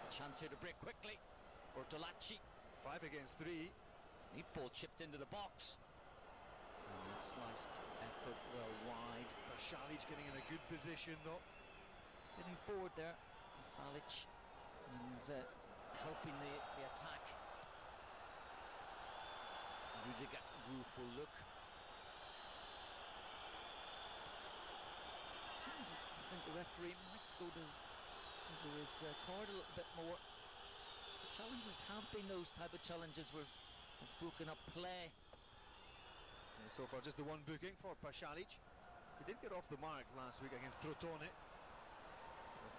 Chance here to break quickly. Bertolacci. 5 against 3. Neat ball chipped into the box. And a sliced effort well wide. Pasalic getting in a good position though. Getting forward there, Pasalic, and helping the attack. Rudiger, rueful look. At times I think the referee might go to his card a little bit more. The challenges have been those type of challenges where we've broken up play. And so far just the one booking for Pasalic. He did get off the mark last week against Crotone. A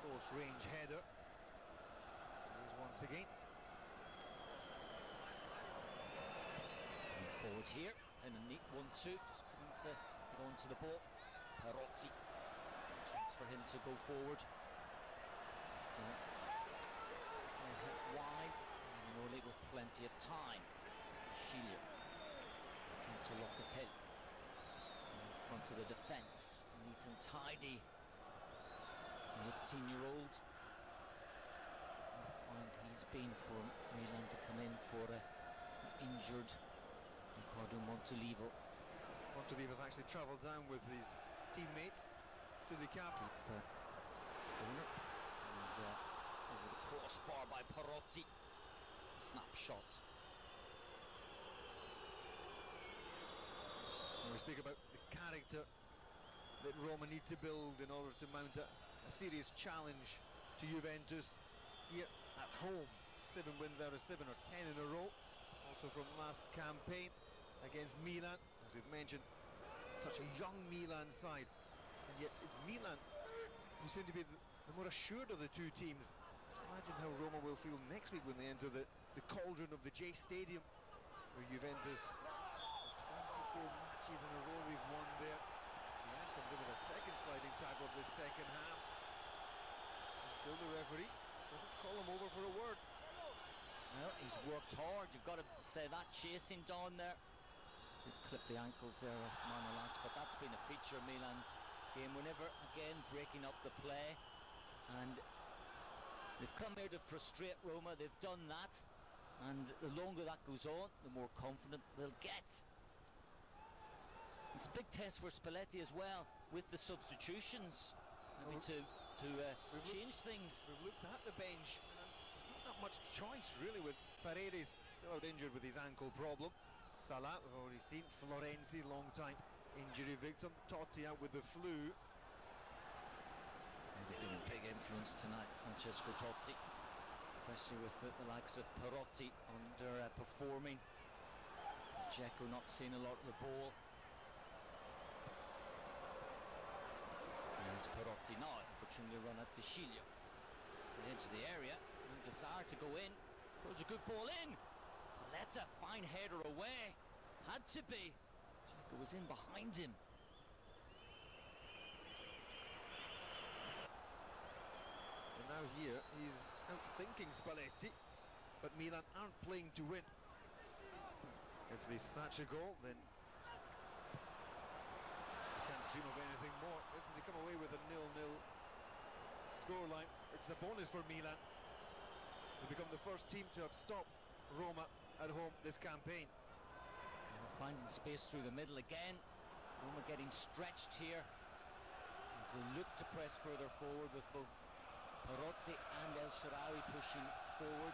close range header. Here's once again. And forward here, and a neat 1-2. Just couldn't get onto the ball. Perotti. Chance for him to go forward. Hit wide, and Noli with plenty of time. Sciglio into Locatelli in front of the defence, neat and tidy. The 18-year-old. I find he's been for Milan to come in for an injured Ricardo Montolivo. Montolivo's actually travelled down with his teammates to the captain. Deep corner, and over the crossbar by Perotti. Snapshot. We speak about the character that Roma need to build in order to mount a serious challenge to Juventus here at home. 7 wins out of 7, or 10 in a row. Also from last campaign against Milan, as we've mentioned, such a young Milan side, and yet it's Milan who seem to be the more assured of the two teams. Just imagine how Roma will feel next week when they enter the cauldron of the J Stadium, where Juventus, 24 matches in a row they've won there. Milan comes in with a second sliding tackle of this second half, and still the referee doesn't call him over for a word. Well, he's worked hard, you've got to say that, chasing down there. Did clip the ankles there of Manolas, but that's been a feature of Milan's game. Whenever, again, breaking up the play, and they've come here to frustrate Roma. They've done that, and the longer that goes on, the more confident they'll get. It's a big test for Spalletti as well, with the substitutions, maybe to change things. We've looked at the bench, and there's not that much choice really, with Paredes still out injured with his ankle problem. Salah, we've already seen. Florenzi, long time injury victim. Totti out with the flu. They've been a big influence tonight, Francesco Totti, especially with the likes of Perotti underperforming. Dzeko not seeing a lot of the ball. There's Perotti now, opportunity to run at the Sciglio. The edge of the area, no desire to go in. Pulls a good ball in. Paletta, fine header away. Had to be. Dzeko was in behind him. And now here he's outthinking Spalletti, but Milan aren't playing to win. If they snatch a goal, then they can't dream of anything more. If they come away with a 0-0 scoreline, it's a bonus for Milan. They become the first team to have stopped Roma at home this campaign. Finding space through the middle again. Roma getting stretched here as they look to press further forward, with both Perotti and El Shaarawy pushing forward.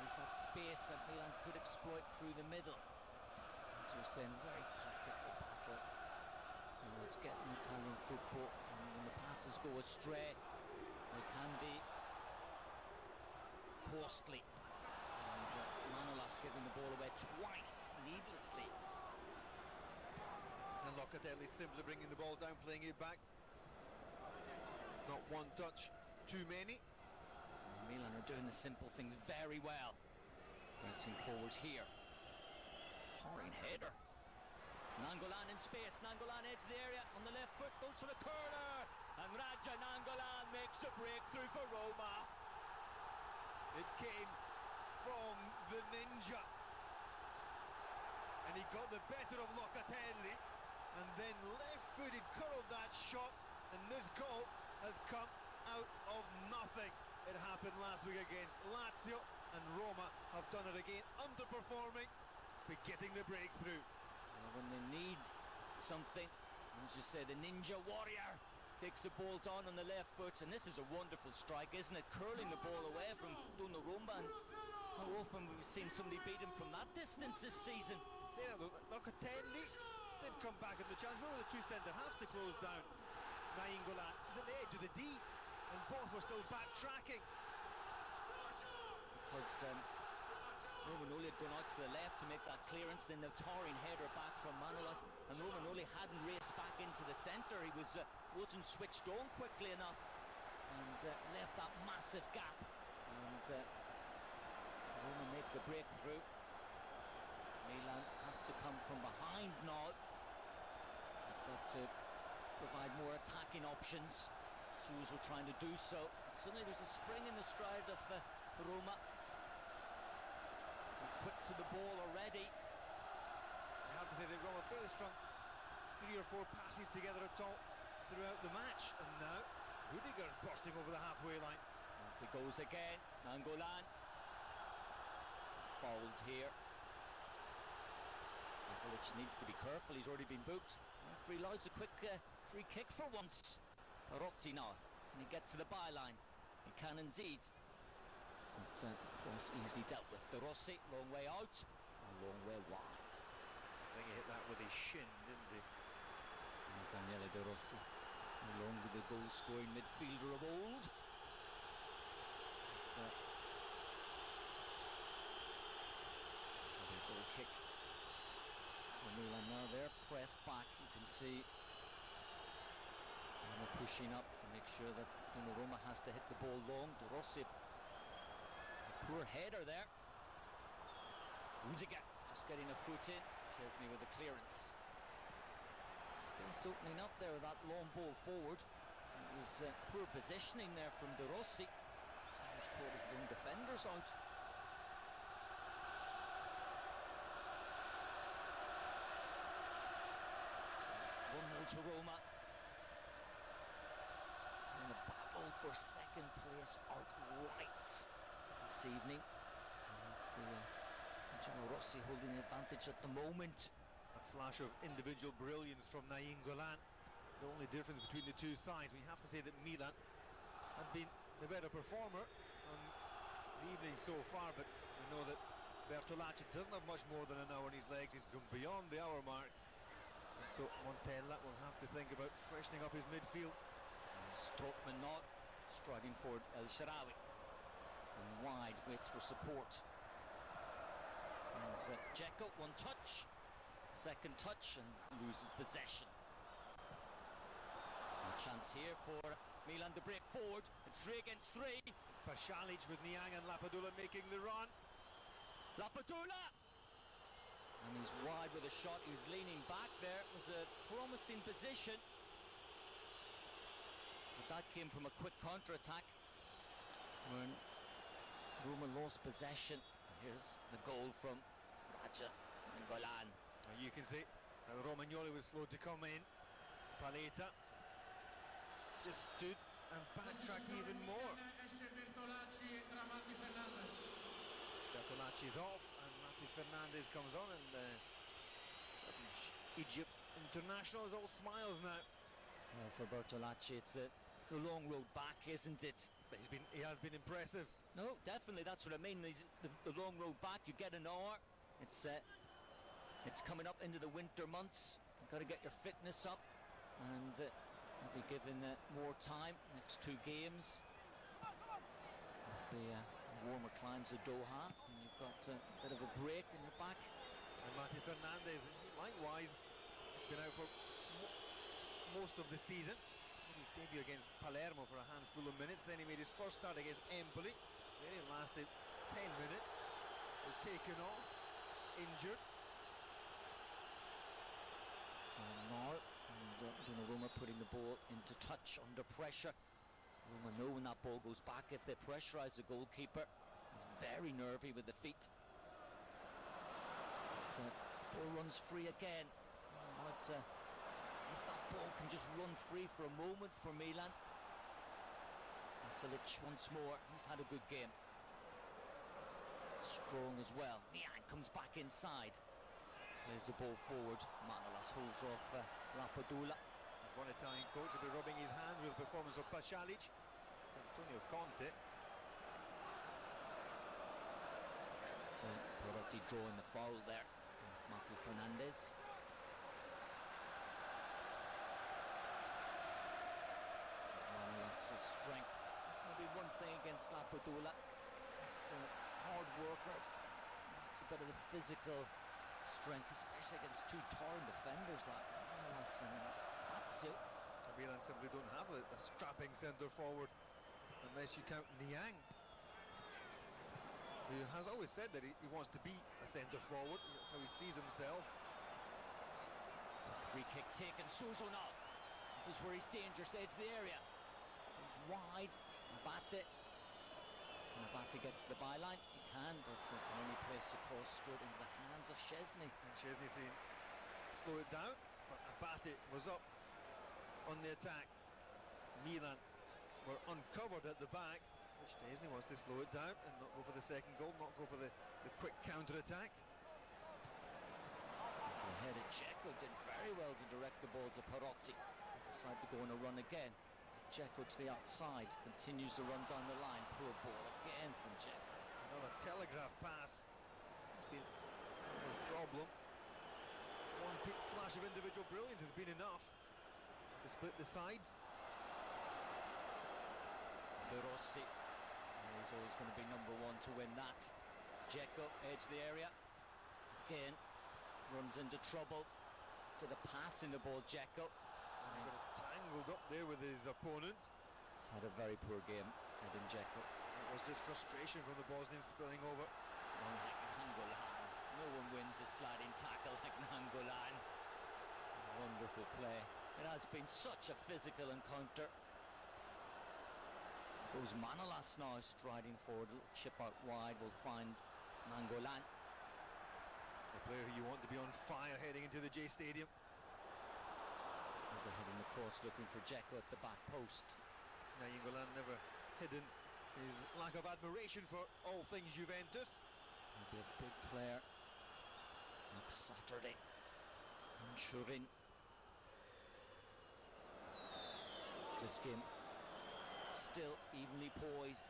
There's that space that Milan could exploit through the middle. As you're saying, very tactical battle. So it's getting Italian football, and when the passes go astray, they can be costly. And Manolas giving the ball away twice, needlessly. And Locatelli simply bringing the ball down, playing it back. Not one touch too many. And Milan are doing the simple things very well. Pressing forward here. Pouring header. Nangolan in space. Nangolan edge of the area on the left foot, goes for the corner. And Raja Nangolan makes a breakthrough for Roma. It came from the ninja, and he got the better of Locatelli, and then left-footed curled that shot, and this goal has come out of nothing. It happened last week against Lazio, and Roma have done it again, underperforming, but getting the breakthrough. Well, when they need something, as you say, the ninja warrior takes the ball down on the left foot, and this is a wonderful strike, isn't it? Curling the ball away from Donnarumma. And how often we've seen somebody beat him from that distance this season? Locatelli did come back at the chance. Remember the two centre-halves to close down. Nainggolan is at the edge of the D, and both were still backtracking. Because Romagnoli had gone out to the left to make that clearance, then the towering header back from Manolas, and Romagnoli hadn't raced back into the centre. He wasn't switched on quickly enough, and left that massive gap. And Roma make the breakthrough. Milan have to come from behind now. They've got to provide more attacking options. Suso trying to do so. Suddenly there's a spring in the stride of Roma. Quick to the ball already. I have to say that Roma barely strung 3 or 4 passes together at all throughout the match, and now Rudiger's bursting over the halfway line. Off he goes again. Nainggolan fouled here. Mazilic needs to be careful. He's already been booked. Referee allows a quick free kick for once. Perotti now. Can he get to the byline? He can indeed. But cross easily dealt with. De Rossi, long way out, a long way wide. I think he hit that with his shin, didn't he? And Daniele De Rossi, no longer the goal-scoring midfielder of old. But, a goal kick for Milan now. They're pressed back. You can see Roma pushing up to make sure that Donnarumma has to hit the ball long. De Rossi. Poor header there. Rudiger just getting a foot in. Chesney with the clearance. Space opening up there with that long ball forward. It was poor positioning there from De Rossi. He's caught his own defenders out. So 1-0 to Roma. It's in a battle for second place outright this evening. And it's the Gino Rossi holding the advantage at the moment. A flash of individual brilliance from Nainggolan. The only difference between the two sides, we have to say that Milan have been the better performer on the evening so far, but we know that Bertolacci doesn't have much more than an hour in his legs. He's gone beyond the hour mark, and so Montella will have to think about freshening up his midfield. Strootman now striding forward. El Shaarawy wide, waits for support. And Dzeko, one touch, second touch, and loses possession. A chance here for Milan to break forward. It's 3 against 3. Pasalic with Niang and Lapadula making the run. Lapadula! And he's wide with a shot. He was leaning back there. It was a promising position. But that came from a quick counter-attack when Roma lost possession. Here's the goal from Raja Nainggolan. You can see that Romagnoli was slow to come in. Paletta just stood and backtracked even more. Bertolacci is off, and Mati Fernandez comes on, and Egypt international is all smiles now. Well, for Bertolacci, it's a long road back, isn't it? But he has been impressive. No, definitely, that's what I mean. The long road back, you get an hour. It's coming up into the winter months. You've got to get your fitness up, and you'll be given more time. Next 2 games with the warmer climes of Doha, and you've got a bit of a break in your back. And Mati Fernandez, likewise, has been out for most of the season. His debut against Palermo for a handful of minutes, then he made his first start against Empoli. Then it lasted 10 minutes, was taken off, injured. So now, and Donnarumma putting the ball into touch under pressure. Roma know when that ball goes back, if they pressurise the goalkeeper, he's very nervy with the feet. But, ball runs free again. But, if that ball can just run free for a moment for Milan, Vasilic once more, he's had a good game. Strong as well. Niang comes back inside. Plays the ball forward. Manolas holds off Lapadula. As one Italian coach will be rubbing his hands with the performance of Pasalic. It's Antonio Conte. Perotti drawing the foul there. Mati Fernandez. Manolas' strength. That's maybe one thing against Lapadula. He's a hard worker. It's a bit of the physical strength, especially against two towering defenders like Manolas and Fazio. Milan simply don't have a strapping centre forward unless you count Niang, who has always said that he wants to be a centre forward. That's how he sees himself. Free kick taken. Suso now. This is where he's dangerous, edge of the area. He's wide. Abate. Can Abate get to the byline? He can, but can only place the cross straight into the hands of Szczesny. And Szczesny saying, slow it down, but Abate was up on the attack. Milan were uncovered at the back, which Szczesny wants to slow it down and not go for the second goal, not go for the quick counter-attack. Headed Dzeko did very well to direct the ball to Perotti. Decided to go on a run again. Dzeko to the outside, continues to run down the line. Poor ball again from Dzeko. Another telegraph pass. It's been his problem. One big flash of individual brilliance has been enough to split the sides. De Rossi, he's always going to be number one to win that. Dzeko, edge of the area. Again, runs into trouble. Instead of passing the ball, Dzeko. Tangled up there with his opponent. He's had a very poor game, Edin Dzeko. It was just frustration from the Bosnian spilling over. Like Nangolan. No one wins a sliding tackle like Nangolan. Wonderful play. It has been such a physical encounter. Goes Manolas now striding forward. A little chip out wide will find Nangolan. The player who you want to be on fire heading into the J Stadium. Overheading across, looking for Dzeko at the back post. Nangolan never hidden his lack of admiration for all things Juventus. He'll be a big player next Saturday in Turin. This game still evenly poised.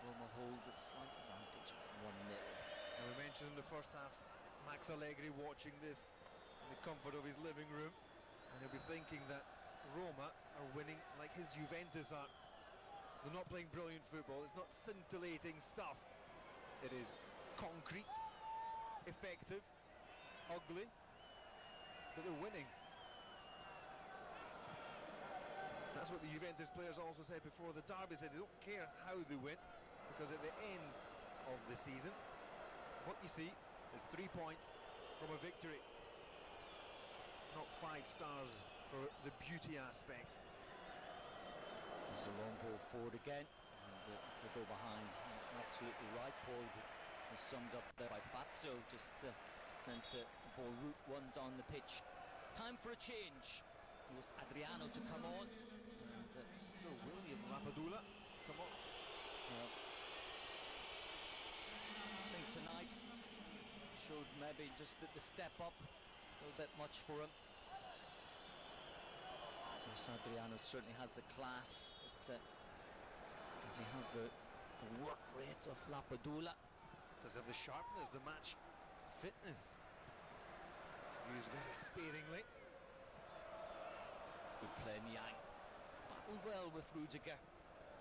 Roma hold the slight advantage of 1-0. And we mentioned in the first half, Max Allegri watching this in the comfort of his living room, and he'll be thinking that Roma are winning like his Juventus are. They're not playing brilliant football. It's not scintillating stuff. It is concrete, effective, ugly, but they're winning. That's what the Juventus players also said before the derby. Said they don't care how they win, because at the end of the season, what you see is 3 points from a victory, not 5 stars for the beauty aspect. There's a long ball forward again, and it's a go behind. Absolutely right. Paul was summed up there by Fazio, just sent the ball route one down the pitch. Time for a change. It was Adriano to come on, and so William Lapadula to come off. I think tonight showed maybe just the step up a little bit much for him. Adriano certainly has the class, but does he have the work rate of Lapadula? Does he have the sharpness, the match fitness? Used very sparingly. Good play, Niang. Battled well with Rudiger.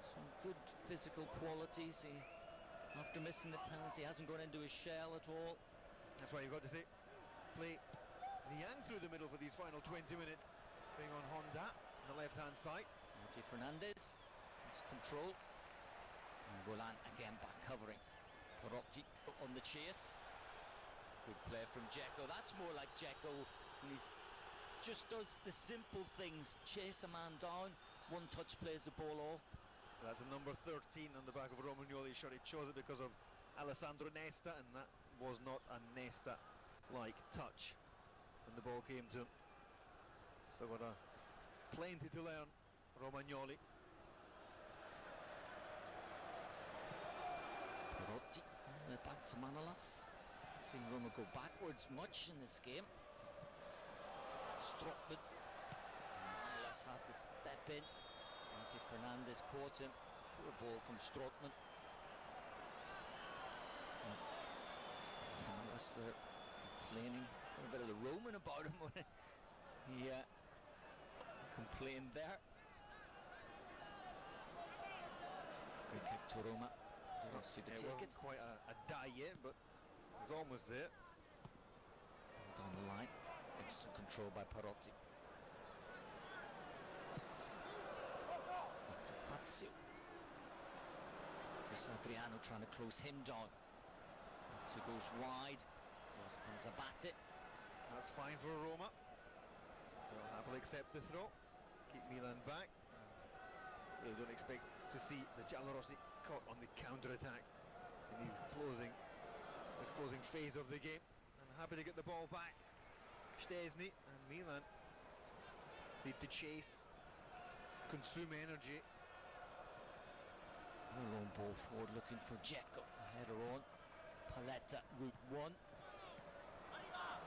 Some good physical qualities. He, after missing the penalty, hasn't gone into his shell at all. That's why you've got to say, play Niang through the middle for these final 20 minutes. Playing on Honda on the left-hand side. Mati Fernandez has control. And Golan again back covering. Perotti on the chase. Good play from Dzeko. That's more like Dzeko when he's just does the simple things. Chase a man down, one touch plays the ball off. That's the number 13 on the back of a Romagnoli shirt. He chose it because of Alessandro Nesta, and that was not a Nesta-like touch when the ball came to him. Still got plenty to learn, Romagnoli. to Manolas. Seen Roma go backwards much in this game. Strootman. Manolas has to step in. Marty Fernandez caught him. Poor ball from Strootman. Manolas there complaining. A bit of the Roman about him when he complained there. Free kick to Roma. De Rossi to take it. Quite a die yet, but it was almost there. Down the line. Instant control by Perotti. Back to Fazio. Luis Adriano trying to close him down. Fazio goes wide. Cross comes Abate. That's fine for Roma. They'll happily accept the throw. Keep Milan back. Really don't expect to see the Giallorossi caught on the counter-attack in this closing phase of the game. And happy to get the ball back. Szczesny and Milan need to chase, consume energy. A long ball forward looking for Dzeko. Header on. Paletta, route one.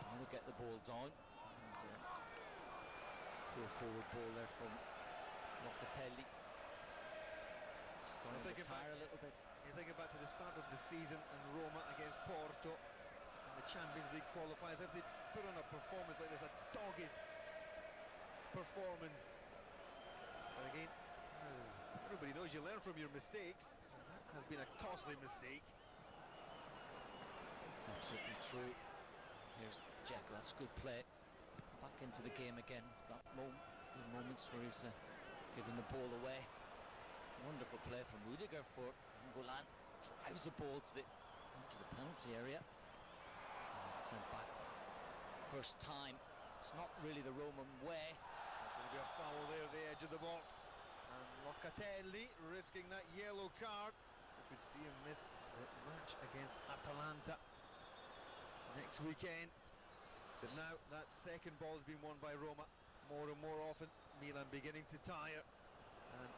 Trying to get the ball down. And, poor forward ball there from Locatelli. Starting to tire a little bit. You're thinking back to the start of the season and Roma against Porto in the Champions League qualifiers. If they put on a performance like this, a dogged performance, but again, as everybody knows, you learn from your mistakes, and that has been a costly mistake. It's absolutely true. Here's Dzeko, that's good play. Back into the game again. That few moments where he's giving the ball away. Wonderful play from Rudiger for Angolan. Drives the ball to the penalty area. And sent back for first time. It's not really the Roman way. There's going to be a foul there at the edge of the box. And Locatelli risking that yellow card, which would see him miss the match against Atalanta next weekend. But now that second ball has been won by Roma more and more often. Milan beginning to tire. And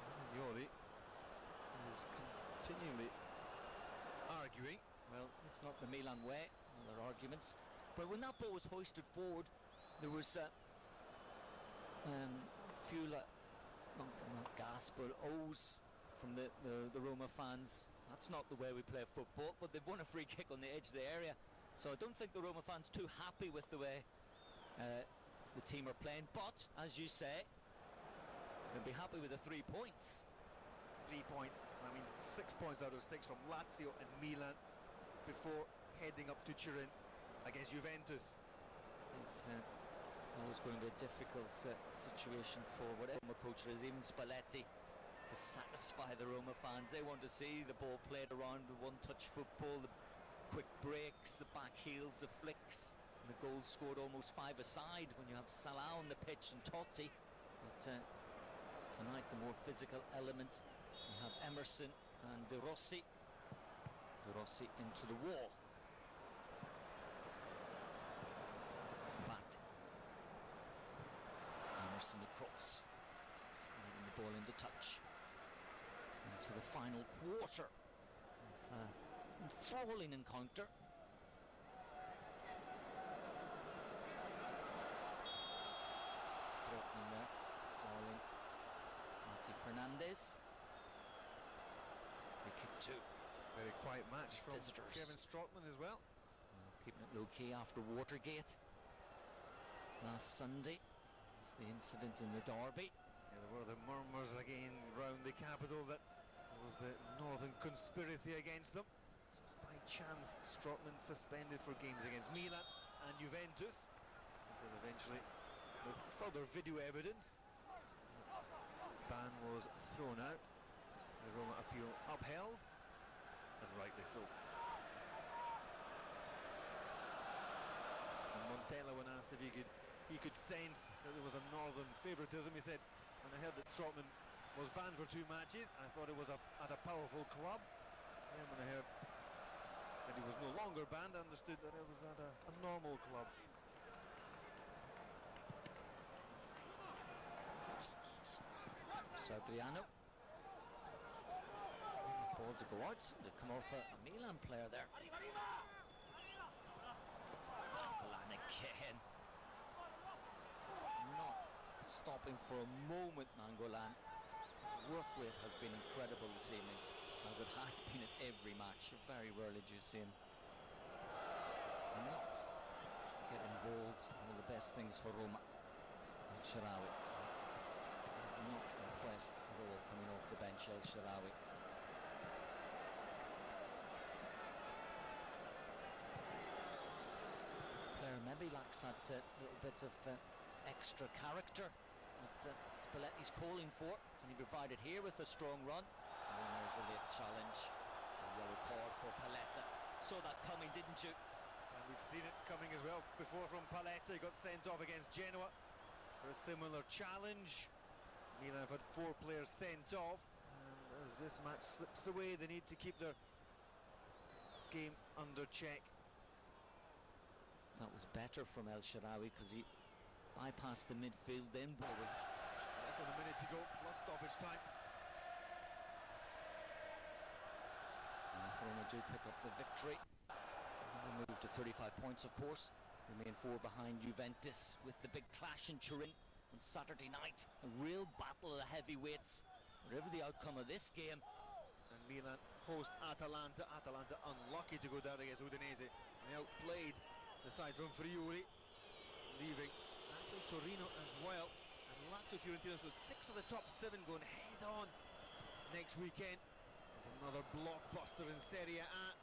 Romagnoli is continually arguing. Well, it's not the Milan way, all their arguments. But when that ball was hoisted forward, there was few not gasp but o's from the Roma fans. That's not the way we play football, but they've won a free kick on the edge of the area. So I don't think the Roma fans too happy with the way the team are playing. But, as you say, they'll be happy with the 3 points. 3 points, that means 6 points out of 6 from Lazio and Milan before heading up to Turin against Juventus. It's always going to be a difficult situation for whatever Roma coach is, even Spalletti, to satisfy the Roma fans. They want to see the ball played around, the one-touch football, the quick breaks, the back heels, the flicks, and the goal scored almost five-a-side when you have Salah on the pitch and Totti. But tonight the more physical element, you have Emerson and De Rossi. De Rossi into the wall. Back. Emerson across. Sliding the ball into touch. Into the final quarter of enthralling encounter. Strootman there, falling. Marty Fernandez. Free kick two. Very quiet match from visitors. Kevin Strootman as well. Keeping it low-key after Watergate last Sunday, with the incident in the derby. Yeah, there were the murmurs again round the capital that there was the northern conspiracy against them. Just by chance, Strootman suspended for games against Milan and Juventus, until eventually, with further video evidence, the ban was thrown out. The Roma appeal upheld, and rightly so. And Montella, when asked if he could sense that there was a northern favouritism, he said, "When I heard that Strootman was banned for 2 matches, I thought it was at a powerful club. And when I heard that he was no longer banned, I understood that it was at a normal club." Adriano. The ball to go out. They come off a Milan player there. Nainggolan again. Not stopping for a moment, Nainggolan. His work rate has been incredible this evening, as it has been at every match. Very rarely do you see him not get involved in all the best things for Roma. El Shaarawy is not impressed at all coming off the bench. El Shaarawy. Player maybe lacks that little bit of extra character that Spalletti's calling for. Can he provide it here with a strong run? And there's a late challenge. A yellow card for Paletta. Saw that coming, didn't you? And we've seen it coming as well before from Paletta. He got sent off against Genoa for a similar challenge. Milan have had 4 players sent off, and as this match slips away, they need to keep their game under check. That was better from El Shaarawy because he bypassed the midfield, then bowling. Less than a minute to go, plus stoppage time. And Roma do pick up the victory. They move to 35 points, of course. Remain 4 behind Juventus with the big clash in Turin on Saturday night. A real battle of the heavyweights. Whatever the outcome of this game. And Milan host Atalanta. Atalanta unlucky to go down against Udinese. They outplayed the side from Friuli, leaving Torino as well. And Lazio Fiorentina, so 6 of the top 7 going head on next weekend. There's another blockbuster in Serie A.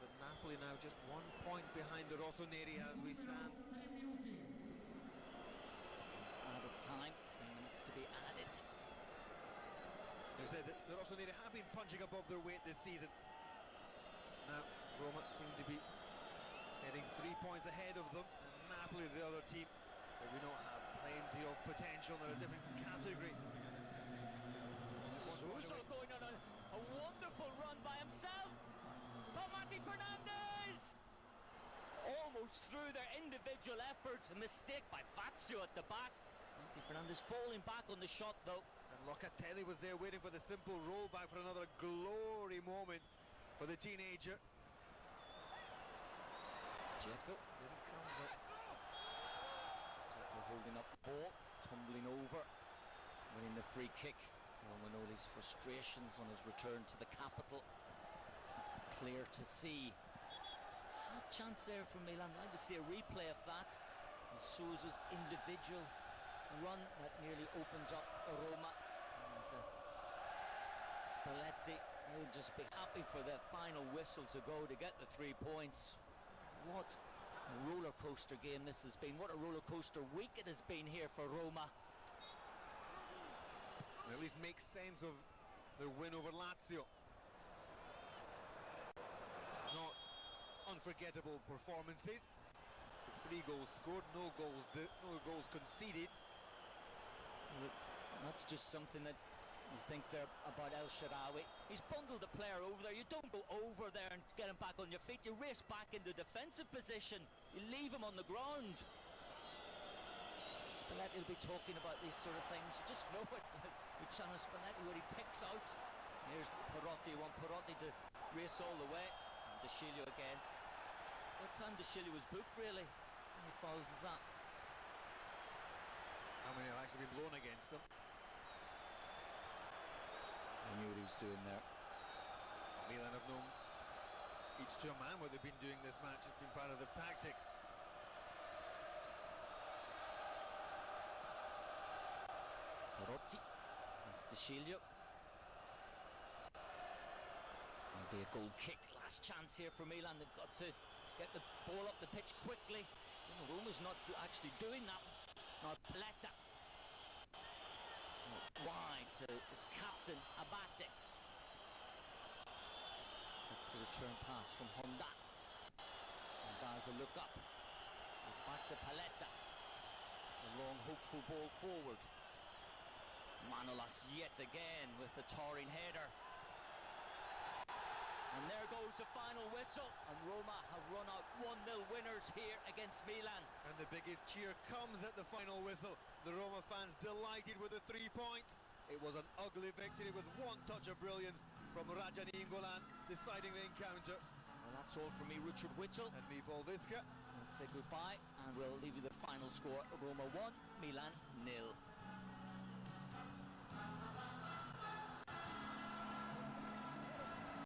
But Napoli now just 1 point behind the Rossoneri as we stand. And added time, 3 minutes to be added. They said that the Rossoneri have been punching above their weight this season. Now Roma seem to be heading 3 points ahead of them, and Napoli, the other team that we know have plenty of potential. They're a different category. Suso going on a wonderful run by himself. Tomati Fernandez almost through their individual effort. A mistake by Fazio at the back. Tomati Fernandez falling back on the shot though. And Locatelli was there waiting for the simple rollback for another glory moment for the teenager. Jets didn't come, but holding up the ball, tumbling over, winning the free kick. Romagnoli's frustrations on his return to the capital clear to see. Half chance there for Milan. I'd like to see a replay of that. And Sousa's individual run that nearly opens up Roma. And Spalletti, he would just be happy for the final whistle to go to get the 3 points. What a roller coaster game this has been. What a roller coaster week it has been here for Roma. at least make sense of their win over Lazio. Not unforgettable performances. 3 goals scored, no goals conceded. That's just something that you think there about El Shaarawy. He's bundled the player over there. You don't go over there and get him back on your feet. You race back into defensive position. You leave him on the ground. Spalletti will be talking about these sort of things. You just know it. Luciano Spalletti, what he picks out. Here's Perotti. You want Perotti to race all the way. And De Sciglio again. What time De Sciglio was booked, really? How many fouls is that? How many have actually been blown against them? I knew what he was doing there. Milan have known each to a man what they've been doing this match. Has been part of their tactics. Perotti. That's De Sciglio. There'll be a goal kick. Last chance here for Milan. They've got to get the ball up the pitch quickly. Roma's not actually doing that. Now Paletta. Wide to its captain Abate. That's the return pass from Honda. And there's a look up. Goes back to Paletta. A long hopeful ball forward. Manolas yet again with the towering header. And there goes the final whistle, and Roma have run out 1-0 winners here against Milan. And the biggest cheer comes at the final whistle. The Roma fans delighted with the 3 points. It was an ugly victory with one touch of brilliance. from Raja Nainggolan, deciding the encounter. Well, that's all from me, Richard Whittle. And me, Paul Viska. We'll say goodbye and we'll leave you the final score. Roma 1, Milan 0.